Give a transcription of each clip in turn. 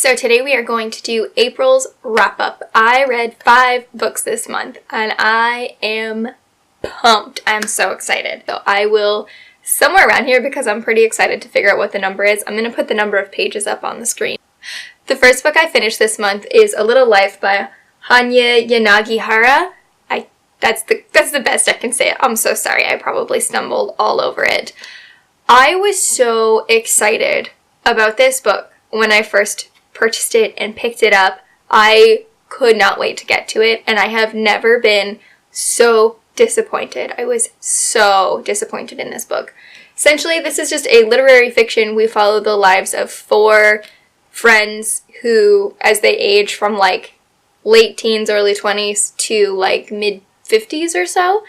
So today we are going to do April's wrap-up. I read 5 books this month and I am pumped. I'm so excited. So I will, somewhere around here, because I'm pretty excited to figure out what the number is, I'm going to put the number of pages up on the screen. The first book I finished this month is A Little Life by Hanya Yanagihara. That's the best I can say it. I'm so sorry. I probably stumbled all over it. I was so excited about this book when I first purchased it and picked it up. I could not wait to get to it, and I have never been so disappointed. I was so disappointed in this book. Essentially, this is just a literary fiction. We follow the lives of 4 friends who, as they age from like late teens, early 20s to like mid 50s or so,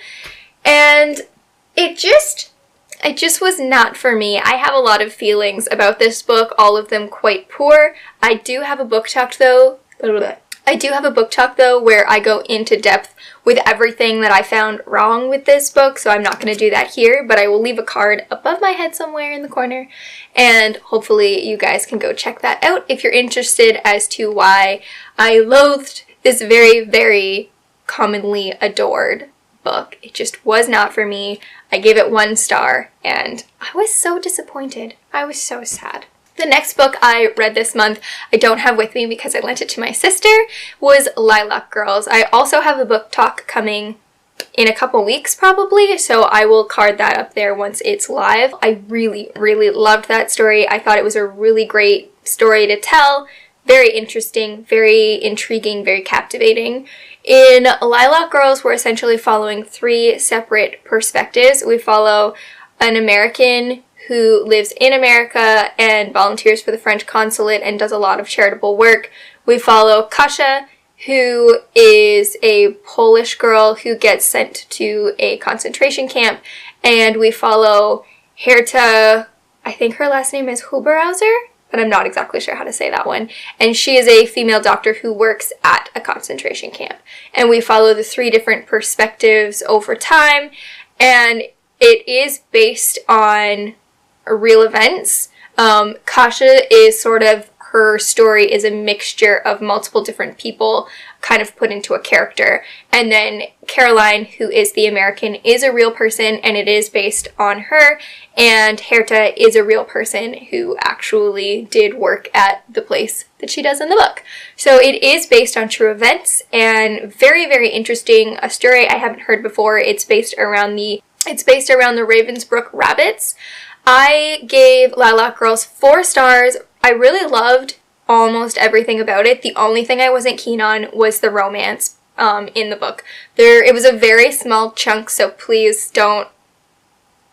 and it just was not for me. I have a lot of feelings about this book, all of them quite poor. I do have a book talk though where I go into depth with everything that I found wrong with this book, so I'm not going to do that here, but I will leave a card above my head somewhere in the corner, and hopefully you guys can go check that out if you're interested as to why I loathed this very, very commonly adored book. It just was not for me. I gave it 1 star, and I was so disappointed. I was so sad. The next book I read this month, I don't have with me because I lent it to my sister, was Lilac Girls. I also have a book talk coming in a couple weeks probably, so I will card that up there once it's live. I really, really loved that story. I thought it was a really great story to tell. Very interesting, very intriguing, very captivating. In Lilac Girls, we're essentially following 3 separate perspectives. We follow an American who lives in America and volunteers for the French consulate and does a lot of charitable work. We follow Kasia, who is a Polish girl who gets sent to a concentration camp. And we follow Herta, I think her last name is Huberhauser, but I'm not exactly sure how to say that one. And she is a female doctor who works at a concentration camp. And we follow the 3 different perspectives over time. And it is based on real events. Kasia is sort of, her story is a mixture of multiple different people kind of put into a character. And then Caroline, who is the American, is a real person and it is based on her. And Herta is a real person who actually did work at the place that she does in the book. So it is based on true events and very, very interesting. A story I haven't heard before. It's based around the Ravensbrück Rabbits. I gave Lilac Girls 4 stars. I really loved almost everything about it. The only thing I wasn't keen on was the romance in the book. It was a very small chunk, so please don't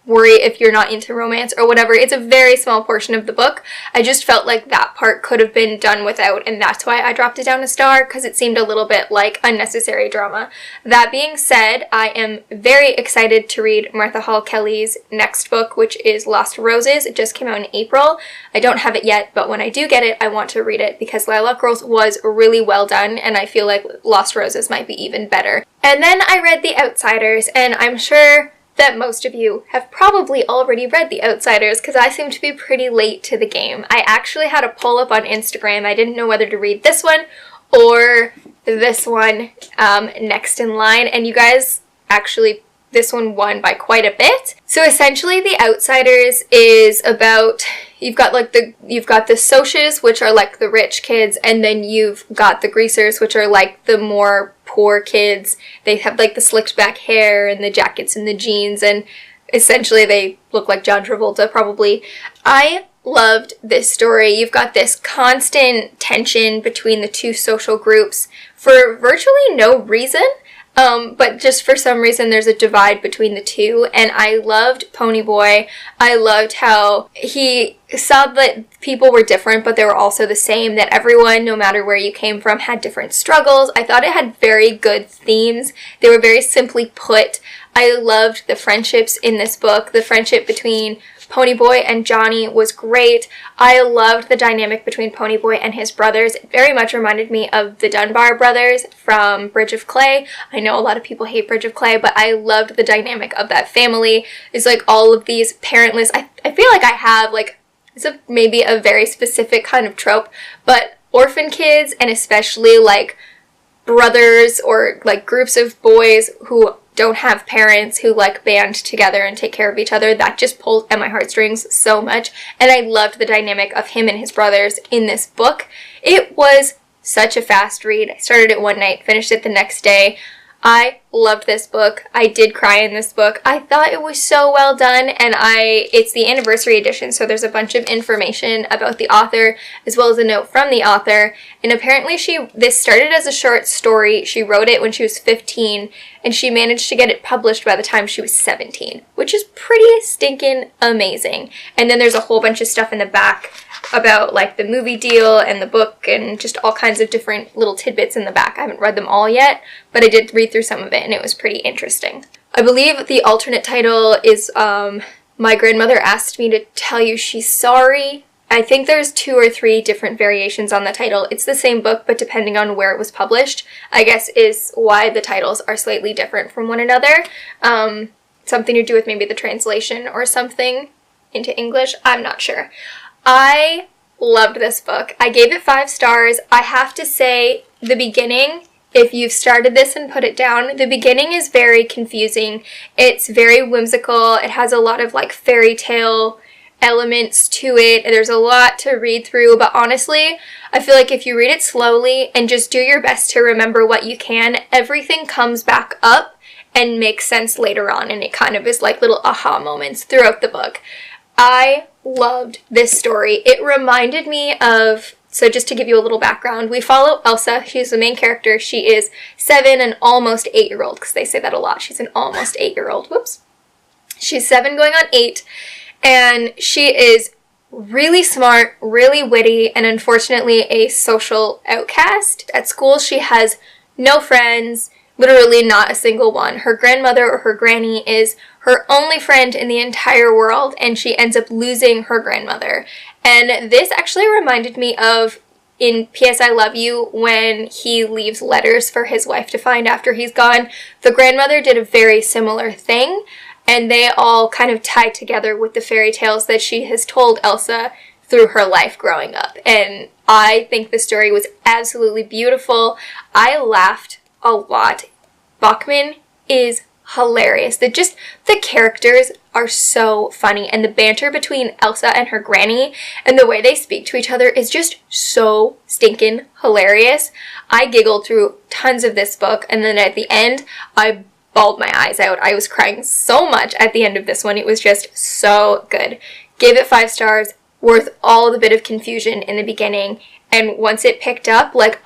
worry if you're not into romance or whatever. It's a very small portion of the book. I just felt like that part could have been done without, and that's why I dropped it down a star, because it seemed a little bit like unnecessary drama. That being said, I am very excited to read Martha Hall Kelly's next book, which is Lost Roses. It just came out in April. I don't have it yet, but when I do get it, I want to read it because Lilac Girls was really well done, and I feel like Lost Roses might be even better. And then I read The Outsiders, and I'm sure that most of you have probably already read The Outsiders because I seem to be pretty late to the game. I actually had a poll up on Instagram. I didn't know whether to read this one or this one next in line, and you guys actually, this one won by quite a bit. So essentially The Outsiders is about, you've got the Socs, which are like the rich kids, and then you've got the Greasers, which are like the more poor kids. They have like the slicked back hair and the jackets and the jeans, and essentially they look like John Travolta probably. I loved this story. You've got this constant tension between the 2 social groups for virtually no reason. But just for some reason there's a divide between the 2, and I loved Ponyboy. I loved how he saw that people were different, but they were also the same, that everyone, no matter where you came from, had different struggles. I thought it had very good themes. They were very simply put. I loved the friendships in this book. The friendship between Ponyboy and Johnny was great. I loved the dynamic between Ponyboy and his brothers. It very much reminded me of the Dunbar brothers from Bridge of Clay. I know a lot of people hate Bridge of Clay, but I loved the dynamic of that family. It's like all of these parentless, I feel like I have like, it's maybe a very specific kind of trope, but orphan kids, and especially like brothers or like groups of boys who don't have parents, who like band together and take care of each other. That just pulled at my heartstrings so much, and I loved the dynamic of him and his brothers in this book. It was such a fast read. I started it one night, finished it the next day. I loved this book. I did cry in this book. I thought it was so well done, and it's the anniversary edition, so there's a bunch of information about the author as well as a note from the author. And apparently this started as a short story. She wrote it when she was 15, and she managed to get it published by the time she was 17, which is pretty stinking amazing. And then there's a whole bunch of stuff in the back about like the movie deal and the book and just all kinds of different little tidbits in the back. I haven't read them all yet, but I did read through some of it, and it was pretty interesting. I believe the alternate title is My Grandmother Asked Me to Tell You She's Sorry. I think there's 2 or 3 different variations on the title. It's the same book, but depending on where it was published, I guess is why the titles are slightly different from one another. Something to do with maybe the translation or something into English. I'm not sure. I loved this book. I gave it 5 stars. I have to say, the beginning, if you've started this and put it down, the beginning is very confusing. It's very whimsical. It has a lot of like fairy tale elements to it. There's a lot to read through, but honestly, I feel like if you read it slowly and just do your best to remember what you can, everything comes back up and makes sense later on, and it kind of is like little aha moments throughout the book. I loved this story. It reminded me of, so just to give you a little background, we follow Elsa. She's the main character. She is 7 and almost 8-year-old, because they say that a lot. She's an almost 8-year-old. Whoops. She's 7 going on 8, and she is really smart, really witty, and unfortunately a social outcast. At school, she has no friends, literally not a single one. Her grandmother or her granny is her only friend in the entire world, and she ends up losing her grandmother. And this actually reminded me of in P.S. I Love You, when he leaves letters for his wife to find after he's gone. The grandmother did a very similar thing, and they all kind of tie together with the fairy tales that she has told Elsa through her life growing up. And I think the story was absolutely beautiful. I laughed a lot. Bachman is hilarious. The characters are so funny, and the banter between Elsa and her granny and the way they speak to each other is just so stinking hilarious. I giggled through tons of this book, and then at the end, I bawled my eyes out. I was crying so much at the end of this one. It was just so good. Gave it 5 stars, worth all the bit of confusion in the beginning, and once it picked up, like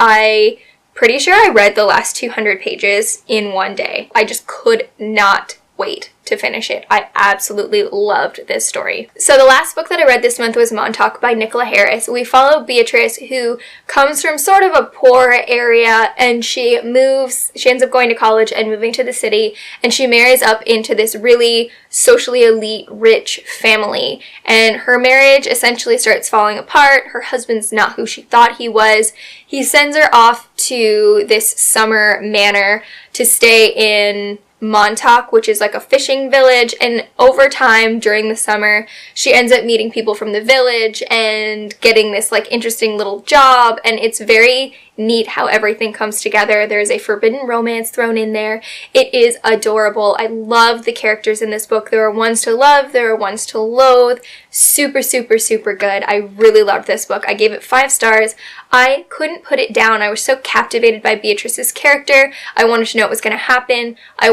pretty sure I read the last 200 pages in one day. I just could not wait to finish it. I absolutely loved this story. So the last book that I read this month was Montauk by Nicola Harris. We follow Beatrice, who comes from sort of a poor area, and she ends up going to college and moving to the city, and she marries up into this really socially elite, rich family. And her marriage essentially starts falling apart. Her husband's not who she thought he was. He sends her off to this summer manor to stay in Montauk, which is like a fishing village, and over time during the summer she ends up meeting people from the village and getting this like interesting little job, and it's very neat how everything comes together. There's a forbidden romance thrown in there. It is adorable. I love the characters in this book. There are ones to love, there are ones to loathe. Super, super, super good. I really loved this book. I gave it 5 stars. I couldn't put it down. I was so captivated by Beatrice's character. I wanted to know what was going to happen. I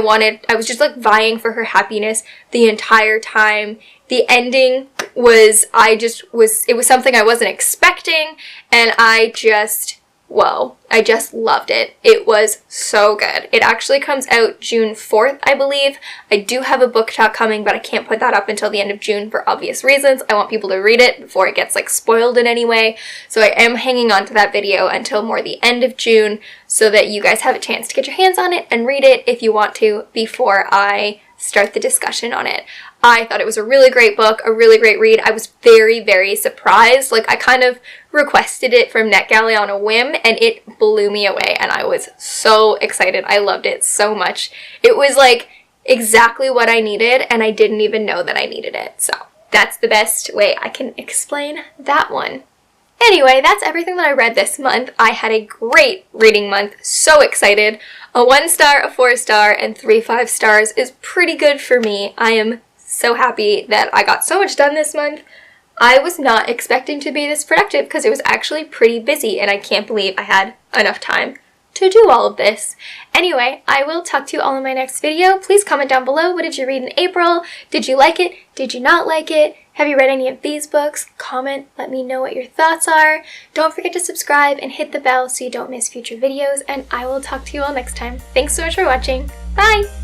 was just like vying for her happiness the entire time. The ending was, it was something I wasn't expecting, and I just loved it. It was so good. It actually comes out June 4th, I believe. I do have a book talk coming, but I can't put that up until the end of June for obvious reasons. I want people to read it before it gets like spoiled in any way. So I am hanging on to that video until more the end of June so that you guys have a chance to get your hands on it and read it if you want to before I start the discussion on it. I thought it was a really great book, a really great read. I was very, very surprised. Like, I kind of requested it from NetGalley on a whim, and it blew me away, and I was so excited. I loved it so much. It was, like, exactly what I needed, and I didn't even know that I needed it. So, that's the best way I can explain that one. Anyway, that's everything that I read this month. I had a great reading month. So excited. A 1-star, a 4-star, and 3 5-stars is pretty good for me. I am so happy that I got so much done this month. I was not expecting to be this productive because it was actually pretty busy, and I can't believe I had enough time to do all of this. Anyway, I will talk to you all in my next video. Please comment down below, what did you read in April? Did you like it? Did you not like it? Have you read any of these books? Comment, let me know what your thoughts are. Don't forget to subscribe and hit the bell so you don't miss future videos, and I will talk to you all next time. Thanks so much for watching. Bye!